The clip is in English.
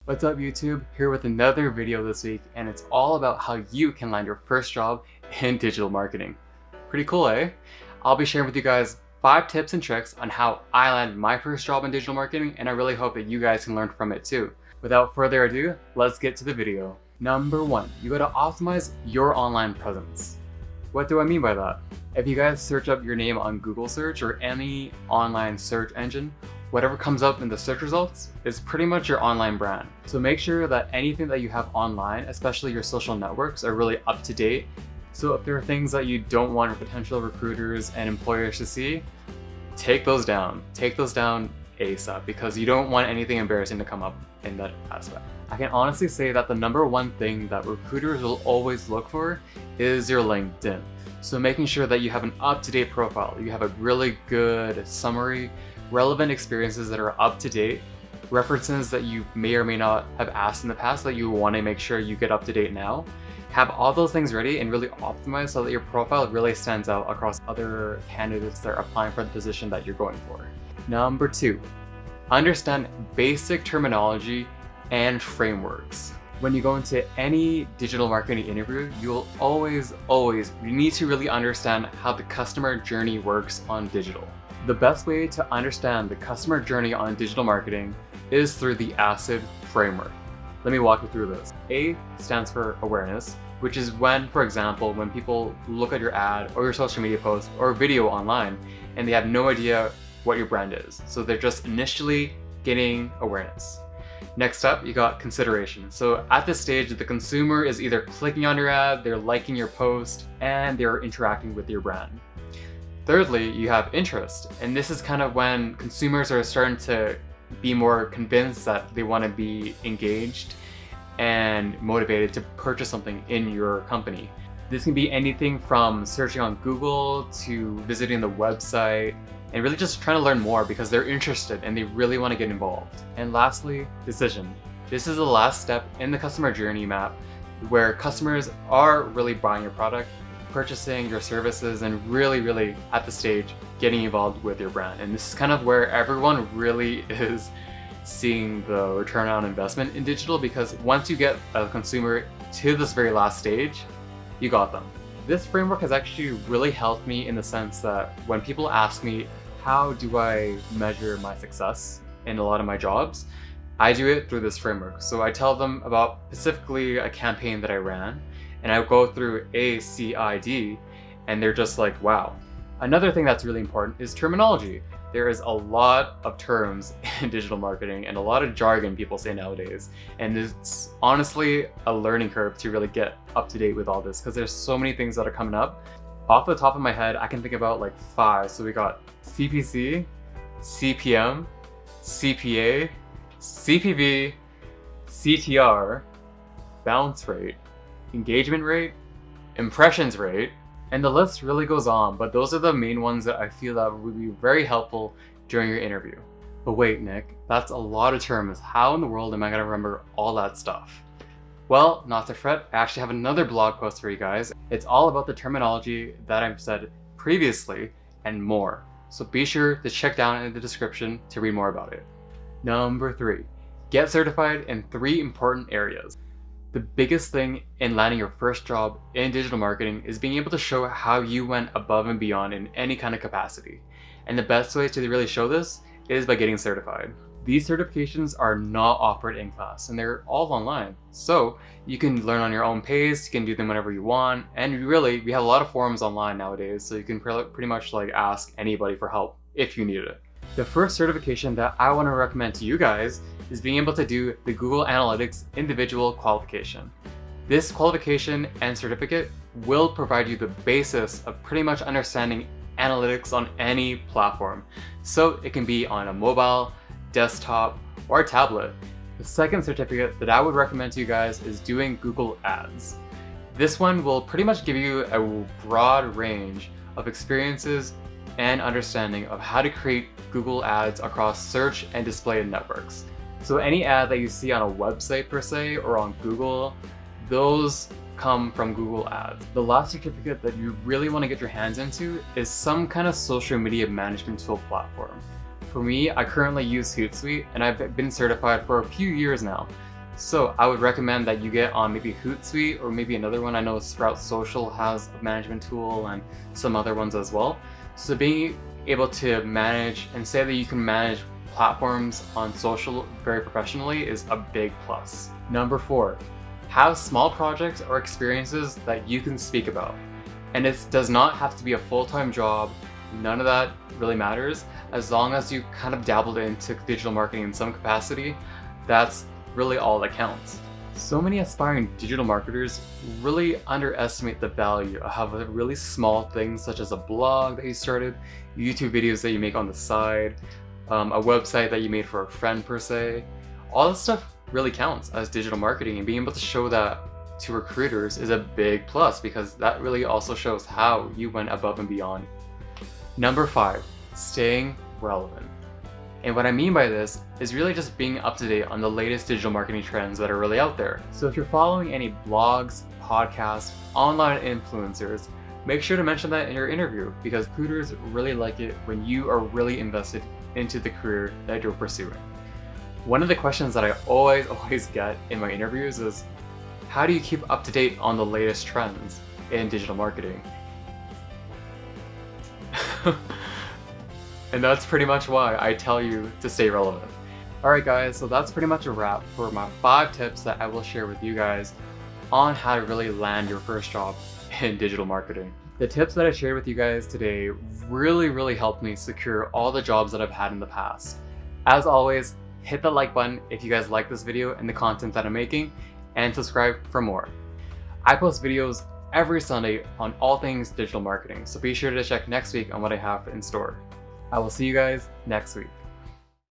What's up YouTube? Here with another video this week, and it's all about how you can land your first job in digital marketing. Pretty cool, eh? I'll be sharing with you guys 5 tips and tricks on how I landed my first job in digital marketing, and I really hope that you guys can learn from it too. Without further ado, let's get to the video. Number 1, you gotta optimize your online presence. What do I mean by that? If you guys search up your name on Google search or any online search engine, whatever comes up in the search results is pretty much your online brand. So make sure that anything that you have online, especially your social networks, are really up to date. So if there are things that you don't want your potential recruiters and employers to see, take those down. Take those down ASAP because you don't want anything embarrassing to come up in that aspect. I can honestly say that the number one thing that recruiters will always look for is your LinkedIn. So making sure that you have an up-to-date profile, you have a really good summary, relevant experiences that are up to date, references that you may or may not have asked in the past that you want to make sure you get up to date now. Have all those things ready and really optimize so that your profile really stands out across other candidates that are applying for the position that you're going for. Number 2, understand basic terminology and frameworks. When you go into any digital marketing interview, you'll always need to really understand how the customer journey works on digital. The best way to understand the customer journey on digital marketing is through the ACID framework. Let me walk you through this. A stands for awareness, which is when, for example, when people look at your ad or your social media post or video online and they have no idea what your brand is. So they're just initially getting awareness. Next up, you got consideration. So at this stage, the consumer is either clicking on your ad, they're liking your post, and they're interacting with your brand. Thirdly, you have interest, and this is kind of when consumers are starting to be more convinced that they want to be engaged and motivated to purchase something in your company. This can be anything from searching on Google to visiting the website and really just trying to learn more because they're interested and they really want to get involved. And lastly, decision. This is the last step in the customer journey map where customers are really buying your product, purchasing your services, and really at the stage getting involved with your brand. And this is kind of where everyone really is seeing the return on investment in digital, because once you get a consumer to this very last stage, you got them. This framework has actually really helped me in the sense that when people ask me, how do I measure my success in a lot of my jobs? I do it through this framework. So I tell them about specifically a campaign that I ran, and I go through ACID, and they're just like, wow. Another thing that's really important is terminology. There is a lot of terms in digital marketing and a lot of jargon people say nowadays. And it's honestly a learning curve to really get up to date with all this because there's so many things that are coming up. Off the top of my head, I can think about like 5. So we got CPC, CPM, CPA, CPV, CTR, bounce rate, engagement rate, impressions rate, and the list really goes on, but those are the main ones that I feel that would be very helpful during your interview. But wait, Nick, that's a lot of terms. How in the world am I gonna remember all that stuff? Well, not to fret, I actually have another blog post for you guys. It's all about the terminology that I've said previously and more. So be sure to check down in the description to read more about it. Number 3, get certified in 3 important areas. The biggest thing in landing your first job in digital marketing is being able to show how you went above and beyond in any kind of capacity. And the best way to really show this is by getting certified. These certifications are not offered in class and they're all online. So you can learn on your own pace, you can do them whenever you want. And really, we have a lot of forums online nowadays, so you can pretty much like ask anybody for help if you need it. The first certification that I want to recommend to you guys is being able to do the Google Analytics individual qualification. This qualification and certificate will provide you the basis of pretty much understanding analytics on any platform. So it can be on a mobile, desktop, or a tablet. The second certificate that I would recommend to you guys is doing Google Ads. This one will pretty much give you a broad range of experiences and understanding of how to create Google Ads across search and display networks. So any ad that you see on a website per se or on Google, those come from Google Ads. The last certificate that you really want to get your hands into is some kind of social media management tool platform. For me, I currently use Hootsuite and I've been certified for a few years now. So I would recommend that you get on maybe Hootsuite or maybe another one. I know Sprout Social has a management tool and some other ones as well. So being able to manage and say that you can manage platforms on social very professionally is a big plus. Number 4, have small projects or experiences that you can speak about. And it does not have to be a full-time job. None of that really matters. As long as you kind of dabbled into digital marketing in some capacity, that's really all that counts. So many aspiring digital marketers really underestimate the value of really small things such as a blog that you started, YouTube videos that you make on the side, a website that you made for a friend per se. All this stuff really counts as digital marketing, and being able to show that to recruiters is a big plus because that really also shows how you went above and beyond. Number 5, staying relevant. And what I mean by this is really just being up to date on the latest digital marketing trends that are really out there. So if you're following any blogs, podcasts, online influencers, make sure to mention that in your interview because recruiters really like it when you are really invested into the career that you're pursuing. One of the questions that I always get in my interviews is, how do you keep up to date on the latest trends in digital marketing? And that's pretty much why I tell you to stay relevant. Alright guys, so that's pretty much a wrap for my 5 tips that I will share with you guys on how to really land your first job in digital marketing. The tips that I shared with you guys today really helped me secure all the jobs that I've had in the past. As always, hit the like button if you guys like this video and the content that I'm making, and subscribe for more. I post videos every Sunday on all things digital marketing, so be sure to check next week on what I have in store. I will see you guys next week.